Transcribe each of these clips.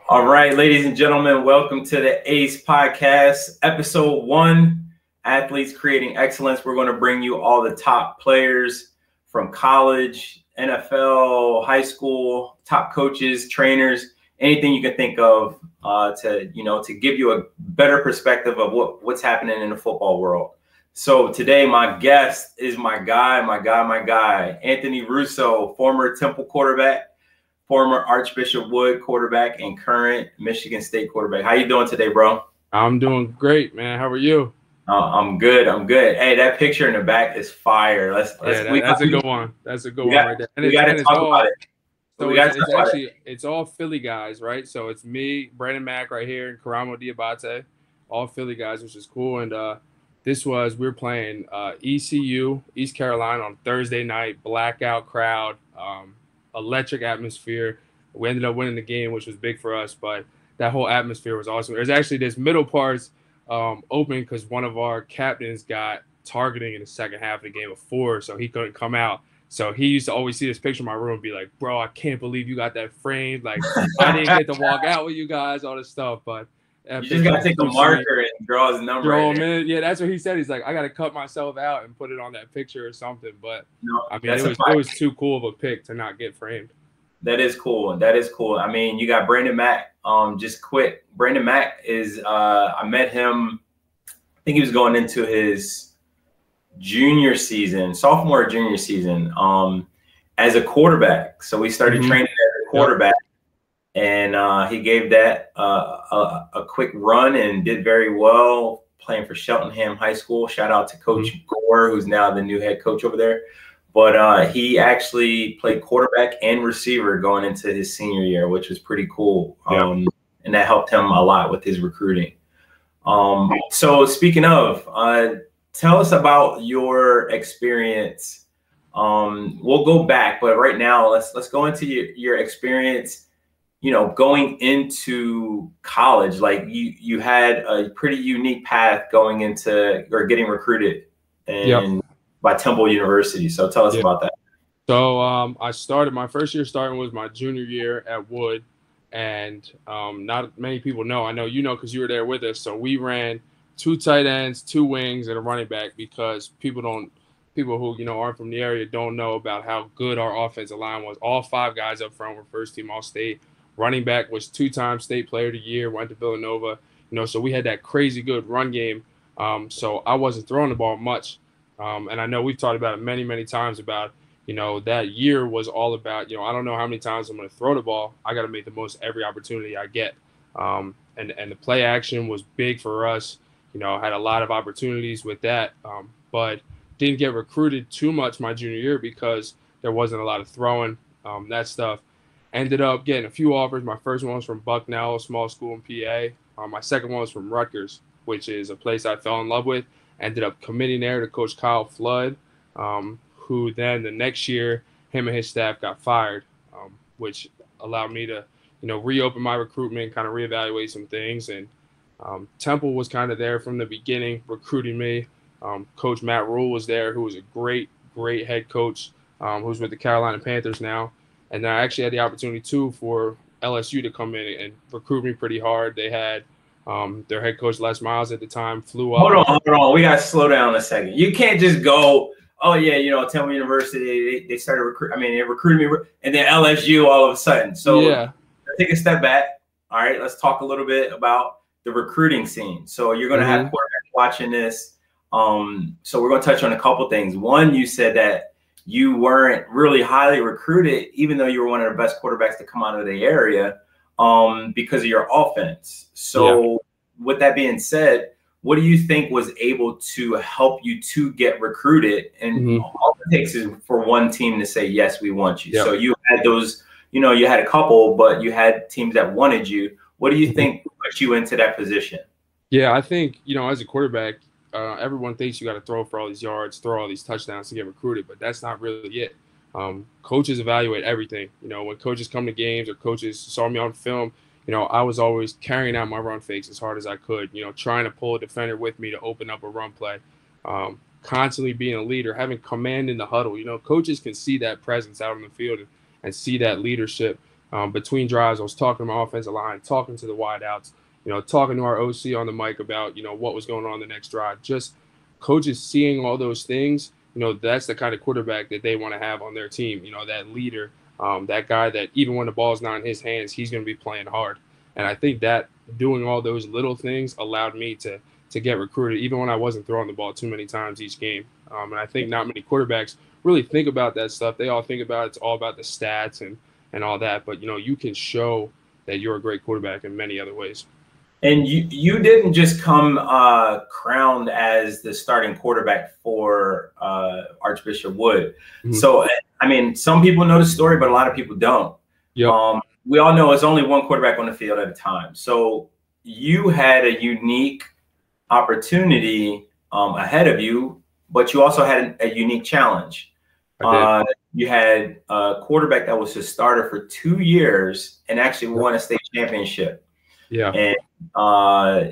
All right, ladies and gentlemen, welcome to the ACE Podcast, Episode 1, Athletes Creating Excellence. We're going to bring you all the top players from college, NFL, high school, top coaches, trainers, anything you can think of to give you a better perspective of what's happening in the football world. So today, my guest is my guy, Anthony Russo, former Temple quarterback, former Archbishop Wood quarterback, and current Michigan State quarterback. How you doing today, bro? I'm doing great, man. How are you? I'm good. Hey, that picture in the back is fire. That's a good one. That's a good one right there. And we got to talk about it. So it's all Philly guys, right? So it's me, Brandon Mack right here, and Karamo Diabate, all Philly guys, which is cool. And we were playing ECU, East Carolina, on Thursday night, blackout crowd, electric atmosphere. We ended up winning the game, which was big for us, but that whole atmosphere was awesome. There's actually this middle parts open because one of our captains got targeting in the second half of the game before, so he couldn't come out. So he used to always see this picture in my room and be like, bro, I can't believe you got that framed. Like, I didn't get to walk out with you guys, all this stuff. But you just got to take a marker and draw his number. Throw him in. Yeah, that's what he said. He's like, I got to cut myself out and put it on that picture or something. But, no, I mean, it was too cool of a pick to not get framed. That is cool. I mean, you got Brandon Mack. Just quick. Brandon Mack is I met him, I think he was going into his sophomore junior season, as a quarterback. So we started training as a quarterback, and he gave that a quick run and did very well playing for Cheltenham High School. Shout out to Coach Gore, who's now the new head coach over there. But he actually played quarterback and receiver going into his senior year, which was pretty cool. And that helped him a lot with his recruiting. So speaking of, tell us about your experience. We'll go back, but right now let's go into your experience, going into college. Like you had a pretty unique path going into or getting recruited by Temple University. So tell us about that. So I started my first year was my junior year at Wood. And not many people know. I know you know because you were there with us. So we ran 2 tight ends, 2 wings, and a running back because people who aren't from the area don't know about how good our offensive line was. All 5 guys up front were first team All-State. Running back was 2-time state player of the year, went to Villanova. So we had that crazy good run game. So I wasn't throwing the ball much. And I know we've talked about it many, many times about, that year was all about, I don't know how many times I'm going to throw the ball. I got to make the most of every opportunity I get. And the play action was big for us. Had a lot of opportunities with that, but didn't get recruited too much my junior year because there wasn't a lot of throwing, that stuff. Ended up getting a few offers. My first one was from Bucknell, a small school in PA. My second one was from Rutgers, which is a place I fell in love with. Ended up committing there to Coach Kyle Flood, who then the next year, him and his staff got fired, which allowed me to, reopen my recruitment, kind of reevaluate some things. And Temple was kind of there from the beginning, recruiting me. Coach Matt Rule was there, who was a great, great head coach, who's with the Carolina Panthers now. And then I actually had the opportunity, too, for LSU to come in and recruit me pretty hard. They had their head coach, Les Miles, at the time, flew up. Hold on. We got to slow down a second. You can't just go, oh, yeah, Temple University, they started recruiting. I mean, they recruited me, and then LSU all of a sudden. So let's take a step back. All right, let's talk a little bit about the recruiting scene. So you're going to have quarterbacks watching this. So we're going to touch on a couple things. One, you said that you weren't really highly recruited, even though you were one of the best quarterbacks to come out of the area, because of your offense. So with that being said, what do you think was able to help you to get recruited? And all it takes is for one team to say, yes, we want you. So you had those, you had a couple, but you had teams that wanted you. What do you think put you into that position? Yeah, I think, as a quarterback, everyone thinks you got to throw for all these yards, throw all these touchdowns to get recruited, but that's not really it. Coaches evaluate everything. When coaches come to games or coaches saw me on film, I was always carrying out my run fakes as hard as I could, trying to pull a defender with me to open up a run play, constantly being a leader, having command in the huddle. Coaches can see that presence out on the field and see that leadership. between drives, I was talking to my offensive line, talking to the wideouts, talking to our OC on the mic about, what was going on the next drive. Just coaches seeing all those things, that's the kind of quarterback that they want to have on their team, that leader, that guy that even when the ball's not in his hands, he's going to be playing hard. And I think that doing all those little things allowed me to get recruited, even when I wasn't throwing the ball too many times each game. And I think not many quarterbacks really think about that stuff. They all think about it's all about the stats and all that. But, you can show that you're a great quarterback in many other ways. And you didn't just come crowned as the starting quarterback for Archbishop Wood. Mm-hmm. So, I mean, some people know the story, but a lot of people don't. Yep. We all know it's only one quarterback on the field at a time. So you had a unique opportunity ahead of you, but you also had a unique challenge. You had a quarterback that was a starter for 2 years and actually won a state championship. Yeah. And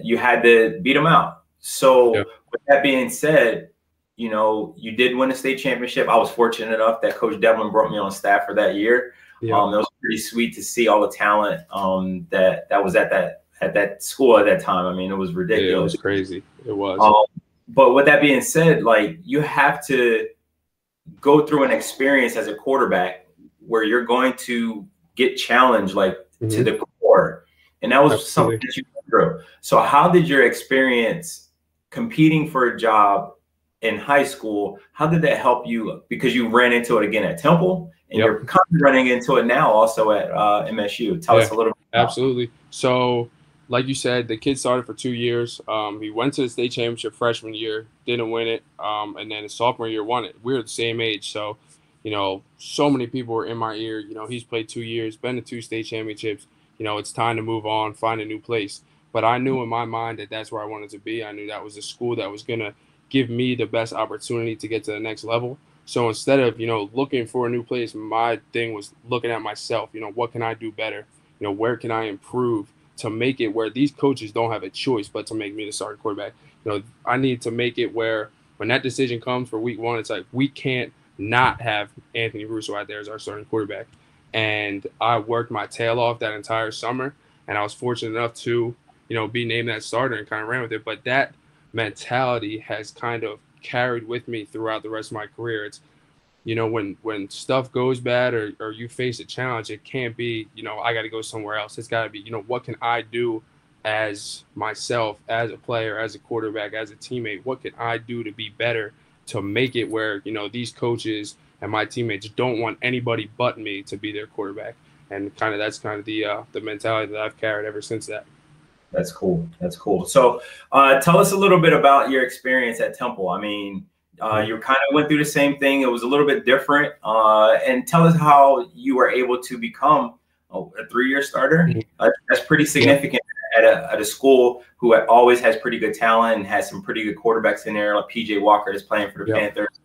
you had to beat him out. So with that being said, you did win a state championship. I was fortunate enough that Coach Devlin brought me on staff for that year. It was pretty sweet to see all the talent that was at that school at that time. I mean, it was ridiculous. Yeah, it was crazy. It was. But with that being said, like, you have to go through an experience as a quarterback where you're going to get challenged, like, to the core. And that was something that you went through. So how did your experience competing for a job in high school, how did that help you? Because you ran into it again at Temple, and you're kind of running into it now also at MSU. Tell us a little bit about Absolutely. So, like you said, the kid started for 2 years. He went to the state championship freshman year, didn't win it, and then his sophomore year won it. We were the same age, so so many people were in my ear. He's played 2 years, been to 2 state championships. It's time to move on, find a new place. But I knew in my mind that that's where I wanted to be. I knew that was a school that was gonna give me the best opportunity to get to the next level. So instead of looking for a new place, my thing was looking at myself. What can I do better? Where can I improve to make it where these coaches don't have a choice but to make me the starting quarterback? I need to make it where when that decision comes for week 1, it's like we can't not have Anthony Russo out there as our starting quarterback. And I worked my tail off that entire summer, and I was fortunate enough to be named that starter and kind of ran with it. But that mentality has kind of carried with me throughout the rest of my career. It's when stuff goes bad or you face a challenge, it can't be I got to go somewhere else. It's got to be what can I do as myself, as a player, as a quarterback, as a teammate? What can I do to be better, to make it where these coaches and my teammates don't want anybody but me to be their quarterback? And that's the mentality that I've carried ever since that. That's cool. That's cool. So tell us a little bit about your experience at Temple. I mean, you kind of went through the same thing. It was a little bit different. And tell us how you were able to become a 3-year starter. That's pretty significant at a school who always has pretty good talent and has some pretty good quarterbacks in there, like PJ Walker is playing for the Panthers.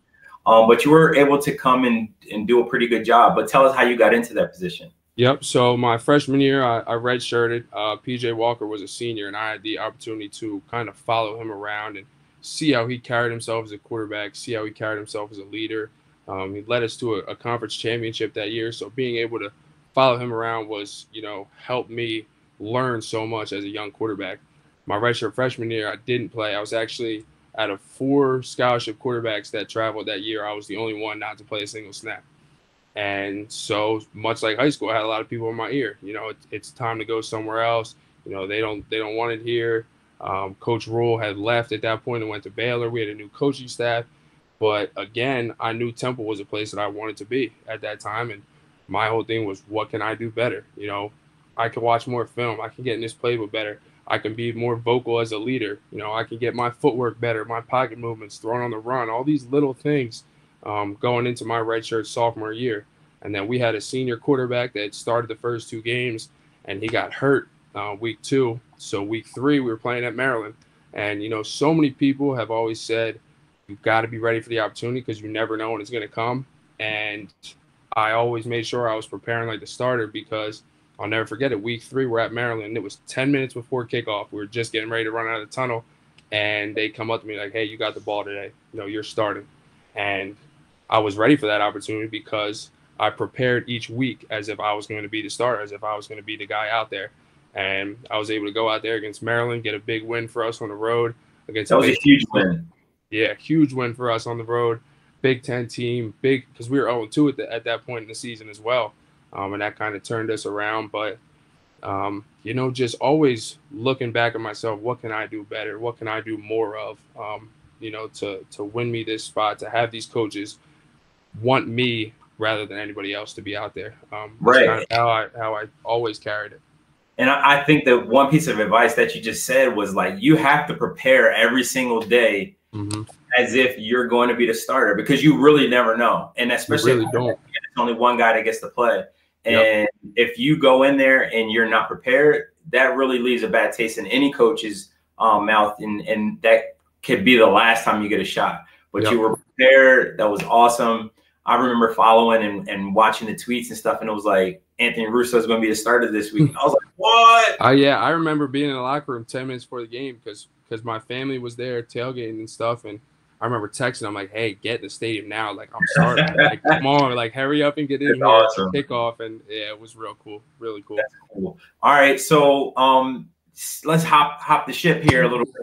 But you were able to come and do a pretty good job. But tell us how you got into that position. Yep. So my freshman year, I redshirted. PJ Walker was a senior, and I had the opportunity to kind of follow him around and see how he carried himself as a quarterback, see how he carried himself as a leader. He led us to a conference championship that year. So being able to follow him around was, helped me learn so much as a young quarterback. My redshirt freshman year, I didn't play. I was actually out of 4 scholarship quarterbacks that traveled that year, I was the only one not to play a single snap. And so much like high school, I had a lot of people in my ear. It's time to go somewhere else. They don't want it here. Coach Rule had left at that point and went to Baylor. We had a new coaching staff. But again, I knew Temple was a place that I wanted to be at that time. And my whole thing was, what can I do better? I can watch more film. I can get in this playbook better. I can be more vocal as a leader. I can get my footwork better, my pocket movements, throwing on the run, all these little things going into my redshirt sophomore year. And then we had a senior quarterback that started the first 2 games, and he got hurt week 2. So week 3, we were playing at Maryland. And, so many people have always said, you've got to be ready for the opportunity because you never know when it's going to come. And I always made sure I was preparing like the starter, because I'll never forget it. Week 3, we're at Maryland. It was 10 minutes before kickoff. We were just getting ready to run out of the tunnel. And they come up to me like, hey, you got the ball today. You're starting. And I was ready for that opportunity because I prepared each week as if I was going to be the starter, as if I was going to be the guy out there. And I was able to go out there against Maryland, get a big win for us on the road against That was a huge win. Yeah, huge win for us on the road. Big 10 team, big, because we were 0-2 at that point in the season as well. And that kind of turned us around. But, you know, just always looking back at myself, what can I do better? What can I do more of, you know, to win me this spot, to have these coaches want me rather than anybody else to be out there. That's kind of how I always carried it. And I think that one piece of advice that you just said was like, you have to prepare every single day as if you're going to be the starter, because you really never know. And especially if it's only one guy that gets to play. And if you go in there and you're not prepared, that really leaves a bad taste in any coach's mouth. And that could be the last time you get a shot. But you were prepared. That was awesome. I remember following and watching the tweets and stuff, and it was like, Anthony Russo is going to be the starter this week. I was like, what? Yeah, I remember being in the locker room 10 minutes before the game because my family was there tailgating and stuff, and I remember texting them like, hey, get the stadium now. Like, I'm starting. Like, come on. Like, hurry up and get in here. Awesome. Kick off. And, yeah, it was real cool. Really cool. That's cool. All right, so let's hop the ship here a little bit.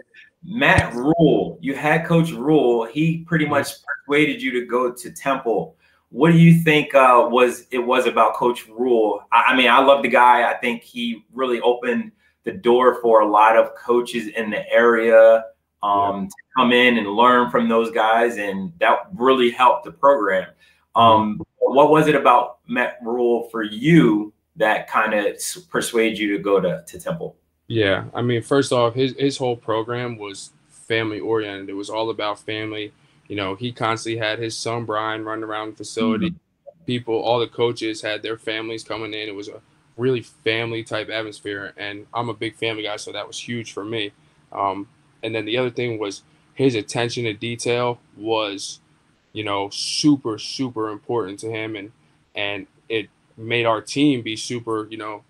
Matt Rule, you had Coach Rule. He pretty much persuaded you to go to Temple. What do you think was about Coach Rule? I mean, I love the guy. I think he really opened the door for a lot of coaches in the area to come in and learn from those guys, and that really helped the program. What was it about Matt Rule for you that kind of persuaded you to go to Temple? Yeah, I mean, first off, his whole program was family oriented. It was all about family. You know, he constantly had his son Brian running around the facility. People, all the coaches had their families coming in. It was a really family type atmosphere, and I'm a big family guy, so that was huge for me. And then the other thing was his attention to detail was, you know, super, super important to him, and it made our team be super, you know,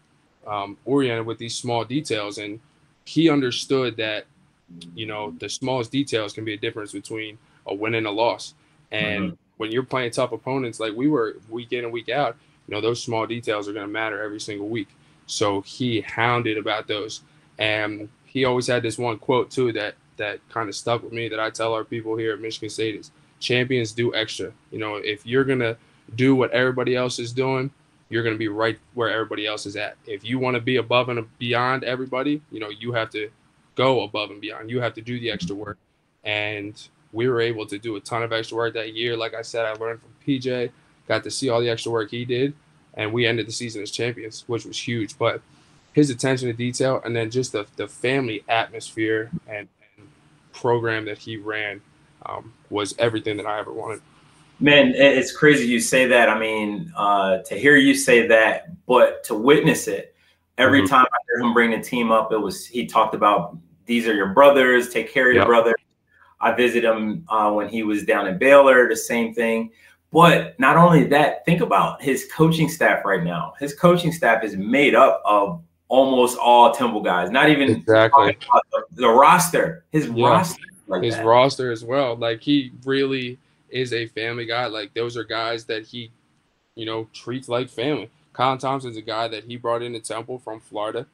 oriented with these small details. And he understood that, you know, the smallest details can be a difference between a win and a loss. And when you're playing tough opponents like we were week in and week out, you know, those small details are going to matter every single week. So he hounded about those. And he always had this one quote too that kind of stuck with me that I tell our people here at Michigan State is, champions do extra. You know, if you're going to do what everybody else is doing, you're going to be right where everybody else is at. If you want to be above and beyond everybody, you know, you have to go above and beyond. You have to do the extra work. And we were able to do a ton of extra work that year. Like I said, I learned from PJ, got to see all the extra work he did, and we ended the season as champions, which was huge. But his attention to detail and then just the family atmosphere and program that he ran was everything that I ever wanted. Man, it's crazy you say that. I mean, to hear you say that, but to witness it, every time I heard him bring the team up, he talked about, these are your brothers, take care of your brothers. I visited him when he was down in Baylor, the same thing. But not only that, think about his coaching staff right now. His coaching staff is made up of almost all Temple guys, not even the roster, his roster. Like his roster as well. Like, he really is a family guy. Like, those are guys that he, you know, treats like family. Colin Thompson's a guy that he brought into Temple from Florida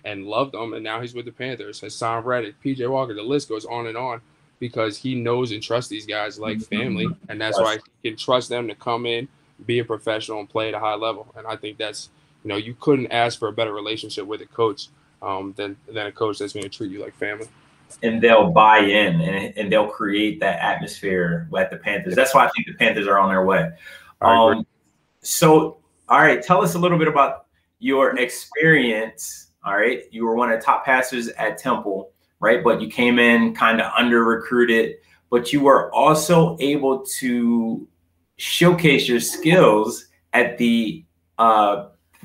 and loved them, and now he's with the Panthers. Hassan Reddick, PJ Walker, the list goes on, because he knows and trusts these guys like family, and that's why he can trust them to come in, be a professional, and play at a high level. And I think that's, you know, you couldn't ask for a better relationship with a coach than a coach that's going to treat you like family. And they'll buy in and they'll create that atmosphere at the Panthers. That's why I think the Panthers are on their way. So, all right, tell us a little bit about your experience. All right, you were one of the top passers at Temple, right? But you came in kind of under recruited, but you were also able to showcase your skills at the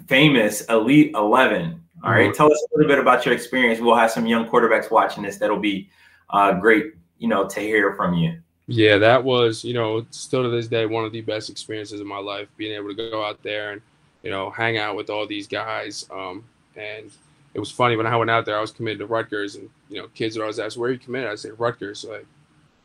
famous Elite 11. All right, tell us a little bit about your experience. We'll have some young quarterbacks watching this. That'll be great, you know, to hear from you. Yeah, that was, you know, still to this day, one of the best experiences of my life, being able to go out there and, you know, hang out with all these guys. And it was funny when I went out there, I was committed to Rutgers, and, you know, kids would always ask, where are you committed? I said, Rutgers. Like,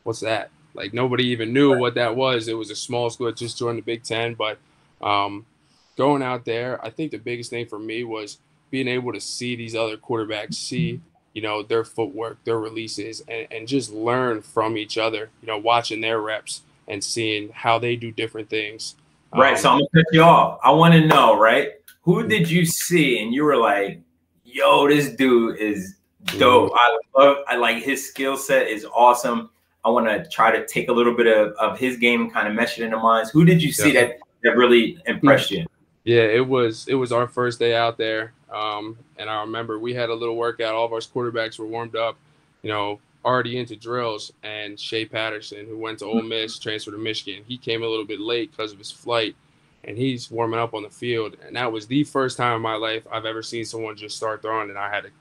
what's that? Like, nobody even knew what that was. It was a small school that just joined the Big 10, but Going out there, I think the biggest thing for me was being able to see these other quarterbacks, see, their footwork, their releases, and just learn from each other, watching their reps and seeing how they do different things. Right. So I'm going to cut you off. I want to know, right? Who did you see and you were like, yo, this dude is dope. I like his skill set is awesome. I want to try to take a little bit of his game and kind of mesh it into mine. Who did you see that really impressed you? Yeah, it was our first day out there. And I remember we had a little workout. All of our quarterbacks were warmed up, already into drills. And Shea Patterson, who went to Ole Miss, transferred to Michigan, he came a little bit late because of his flight, and he's warming up on the field. And that was the first time in my life I've ever seen someone just start throwing, and I had to,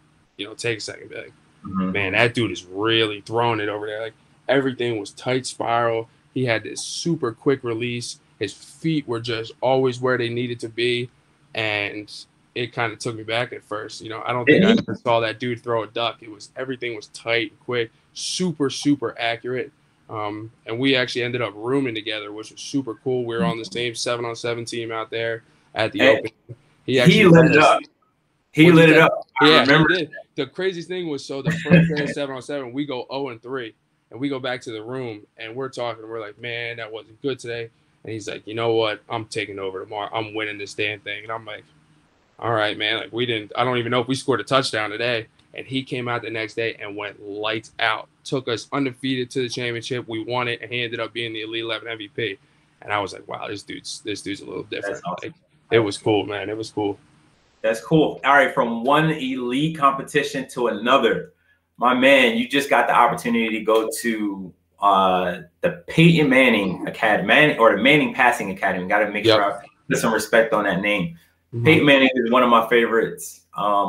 take a second, be like, man, that dude is really throwing it over there. Like, everything was tight spiral. He had this super quick release. His feet were just always where they needed to be, and it kind of took me back at first. I don't think I ever saw that dude throw a duck. Everything was tight, quick, super, super accurate. And we actually ended up rooming together, which was super cool. We were on the same 7-on-7 team out there at the Open. He lit it up. He lit it up. I remember. He did. The craziest thing was, so the first day of 7-on-7, we go 0-3, and we go back to the room, and we're talking. We're like, man, that wasn't good today. And he's like, you know what? I'm taking over tomorrow. I'm winning this damn thing. And I'm like, all right, man. Like, I don't even know if we scored a touchdown today. And he came out the next day and went lights out. Took us undefeated to the championship. We won it, and he ended up being the Elite 11 MVP. And I was like, wow, this dude's a little different. Awesome. Like, it was cool, man. It was cool. That's cool. All right, from one elite competition to another, my man, you just got the opportunity to go to the Peyton Manning Academy, or the Manning Passing Academy. Got to make sure I put some respect on that name. Peyton Manning is one of my favorites.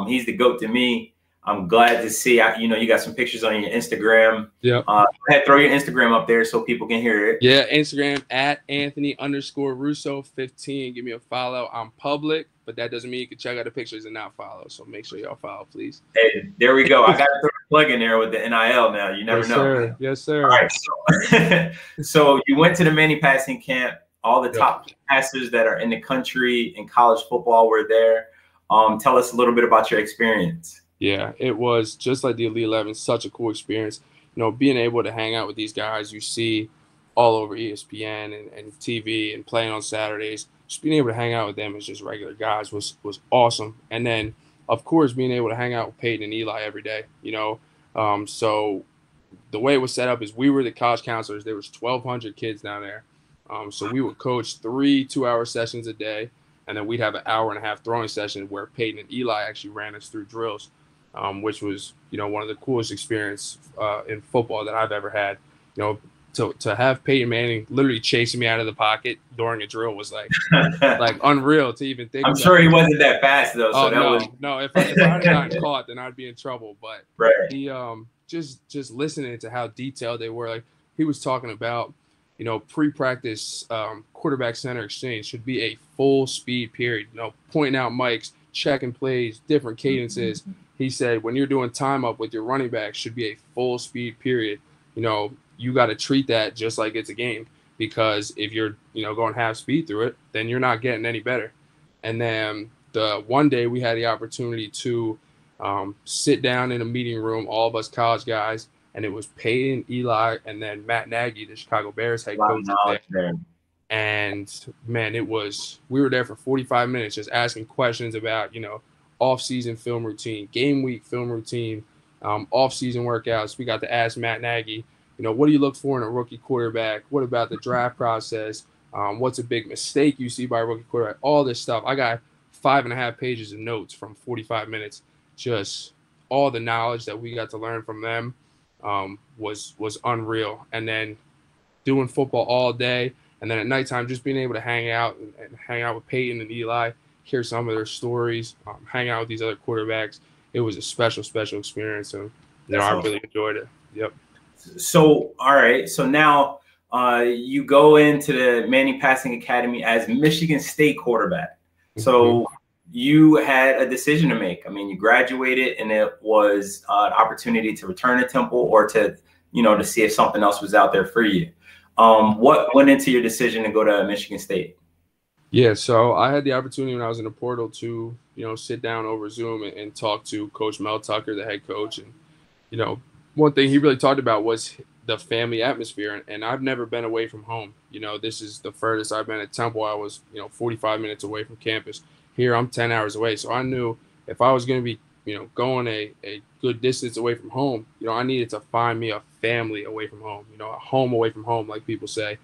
He's the GOAT to me. I'm glad to see, you got some pictures on your Instagram. Yeah. Go ahead, throw your Instagram up there so people can hear it. Yeah, Instagram at Anthony_Russo15. Give me a follow. I'm public, but that doesn't mean you can check out the pictures and not follow. So make sure y'all follow, please. Hey, there we go. I got to throw a plug in there with the NIL now. You never know. Sir. Yes, sir. All right. So you went to the Manning Passing Camp. All the top passers that are in the country in college football were there. Tell us a little bit about your experience. Yeah, it was just like the Elite 11, such a cool experience. Being able to hang out with these guys you see all over ESPN and TV and playing on Saturdays, just being able to hang out with them as just regular guys was awesome. And then, of course, being able to hang out with Peyton and Eli every day, So the way it was set up is we were the college counselors. There was 1,200 kids down there. So we would coach 3 2-hour sessions a day, and then we'd have an 1.5-hour throwing session where Peyton and Eli actually ran us through drills, which was, one of the coolest experience in football that I've ever had. To have Peyton Manning literally chasing me out of the pocket during a drill was like unreal to even think. I'm sure he wasn't that fast though. So no. If I had gotten caught, then I'd be in trouble. But he just listening to how detailed they were. Like, he was talking about, pre-practice quarterback center exchange should be a full speed period. Pointing out mics, checking plays, different cadences. He said when you're doing time up with your running back, should be a full speed period. You got to treat that just like it's a game, because if you're going half speed through it, then you're not getting any better. And then the one day we had the opportunity to sit down in a meeting room, all of us college guys, and it was Peyton, Eli, and then Matt Nagy, the Chicago Bears head coach. And man, we were there for 45 minutes just asking questions about, off-season film routine, game week film routine, off-season workouts. We got to ask Matt Nagy, what do you look for in a rookie quarterback? What about the draft process? What's a big mistake you see by a rookie quarterback? All this stuff. I got 5.5 pages of notes from 45 minutes. Just all the knowledge that we got to learn from them was unreal. And then doing football all day, and then at nighttime just being able to hang out with Peyton and Eli, hear some of their stories, hang out with these other quarterbacks. It was a special experience, and I really enjoyed it. Yep. So, all right. So now you go into the Manning Passing Academy as Michigan State quarterback. So you had a decision to make. I mean, you graduated, and it was an opportunity to return to Temple or to see if something else was out there for you. What went into your decision to go to Michigan State? Yeah, so I had the opportunity when I was in the portal to, sit down over Zoom and talk to Coach Mel Tucker, the head coach. And, you know, one thing he really talked about was the family atmosphere. And I've never been away from home. This is the furthest I've been at Temple. I was, 45 minutes away from campus. Here, I'm 10 hours away. So I knew if I was going to be, going a good distance away from home, I needed to find me a family away from home, a home away from home, like people say.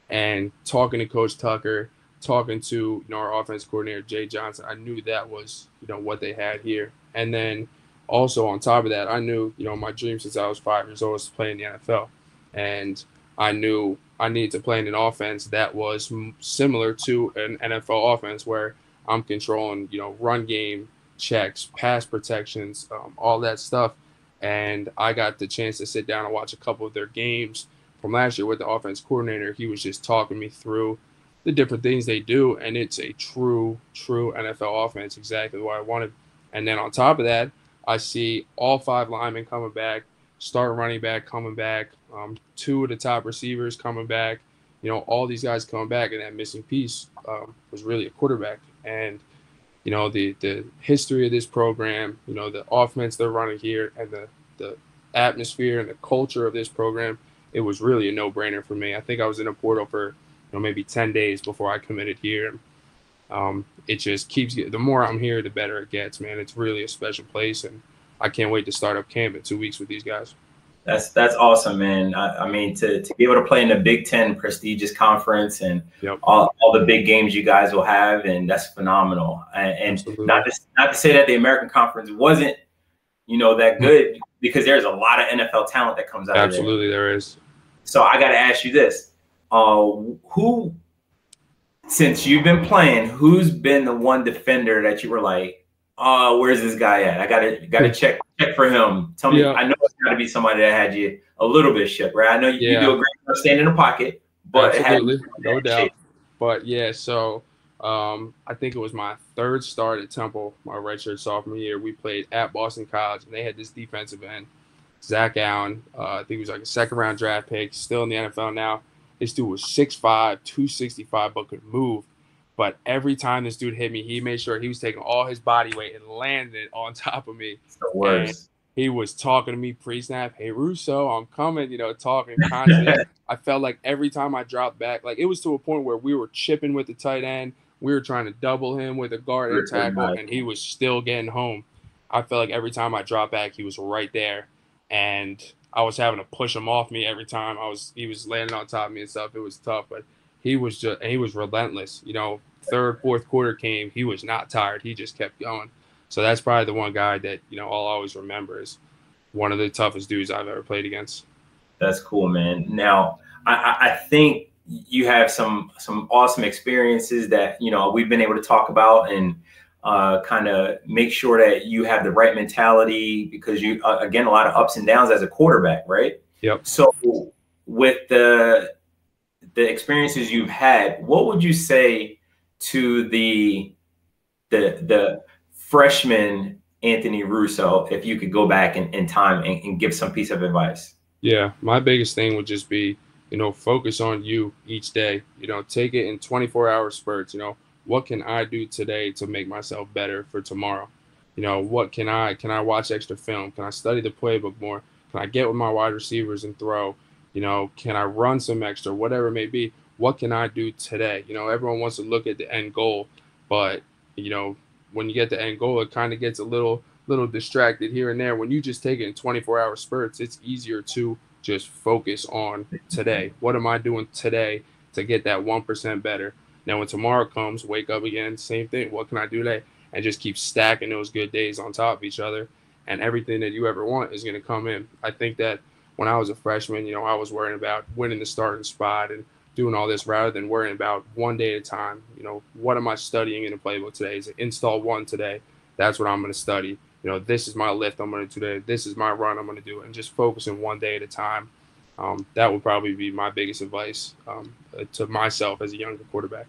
And talking to Coach Tucker, talking to our offense coordinator Jay Johnson, I knew that was what they had here. And then also on top of that, I knew my dream since I was 5 years old was to play in the NFL, and I knew I needed to play in an offense that was similar to an NFL offense where I'm controlling run game, checks, pass protections, all that stuff. And I got the chance to sit down and watch a couple of their games from last year with the offense coordinator. He was just talking me through the different things they do, and it's a true NFL offense, exactly what I wanted. And then on top of that, I see all 5 linemen coming back, start running back coming back, 2 of the top receivers coming back, all these guys coming back, and that missing piece was really a quarterback. And the history of this program, the offense they're running here, and the atmosphere and the culture of this program, it was really a no-brainer for me. I think I was in a portal for maybe 10 days before I committed here. It just keeps getting, the more I'm here, the better it gets, man. It's really a special place, and I can't wait to start up camp in 2 weeks with these guys. That's awesome, man. I mean, to be able to play in the BIG10 prestigious conference and all the big games you guys will have, and that's phenomenal. And not to say that the American Conference wasn't, that good, because there's a lot of NFL talent that comes out of there. Absolutely, there is. So I got to ask you this: who, since you've been playing, who's been the one defender that you were like, oh, where's this guy at? I gotta check for him. Tell me, I know it's got to be somebody that had you a little bit shook, right? I know you do a great job staying in the pocket, but absolutely, no doubt. But yeah, so I think it was my 3rd start at Temple, my redshirt sophomore year. We played at Boston College, and they had this defensive end, Zach Allen. I think he was like a 2nd-round draft pick, still in the NFL now. This dude was 6'5", 265, but could move. But every time this dude hit me, he made sure he was taking all his body weight and landed it on top of me. It's the worst. And he was talking to me pre-snap, hey, Russo, I'm coming, talking constantly. I felt like every time I dropped back, like it was to a point where we were chipping with the tight end. We were trying to double him with a guard and tackle, and he was still getting home. I felt like every time I dropped back, he was right there. And I was having to push him off me every time he was landing on top of me and stuff. It was tough, but he was relentless. 3rd, 4th quarter came, he was not tired. He just kept going. So that's probably the one guy that, I'll always remember is one of the toughest dudes I've ever played against. That's cool, man. Now, I think you have some awesome experiences that, we've been able to talk about and kind of make sure that you have the right mentality, because you, again, a lot of ups and downs as a quarterback, right? Yep. So with the experiences you've had, what would you say to the freshman Anthony Russo, if you could go back in time and give some piece of advice? Yeah, my biggest thing would just be, focus on you each day. Take it in 24-hour spurts. What can I do today to make myself better for tomorrow? What can I watch extra film? Can I study the playbook more? Can I get with my wide receivers and throw? Can I run some extra? Whatever it may be. What can I do today? Everyone wants to look at the end goal, but when you get the end goal, it kind of gets a little distracted here and there. When you just take it in 24-hour spurts, it's easier to just focus on today. What am I doing today to get that 1% better? Now, when tomorrow comes, wake up again, same thing. What can I do today? And just keep stacking those good days on top of each other, and everything that you ever want is going to come in. I think that when I was a freshman, I was worrying about winning the starting spot and doing all this rather than worrying about one day at a time. What am I studying in the playbook today? Is it install 1 today? That's what I'm going to study. This is my lift I'm going to do today. This is my run I'm going to do, and just focusing one day at a time. That would probably be my biggest advice to myself as a younger quarterback.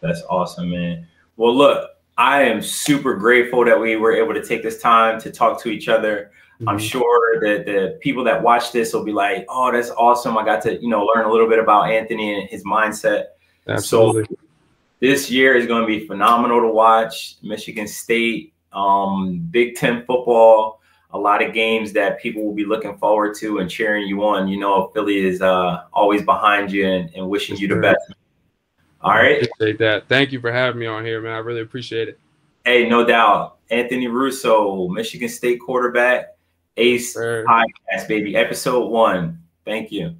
That's awesome, man. Well, look, I am super grateful that we were able to take this time to talk to each other. Mm-hmm. I'm sure that the people that watch this will be like, oh, that's awesome. I got to, learn a little bit about Anthony and his mindset. Absolutely. So This year is going to be phenomenal to watch. Michigan State, Big 10 football, a lot of games that people will be looking forward to and cheering you on. You know, Philly is always behind you and wishing you the best. All right. I appreciate that. Thank you for having me on here, man. I really appreciate it. Hey, no doubt. Anthony Russo, Michigan State quarterback, Ace Podcast, baby. Episode 1. Thank you.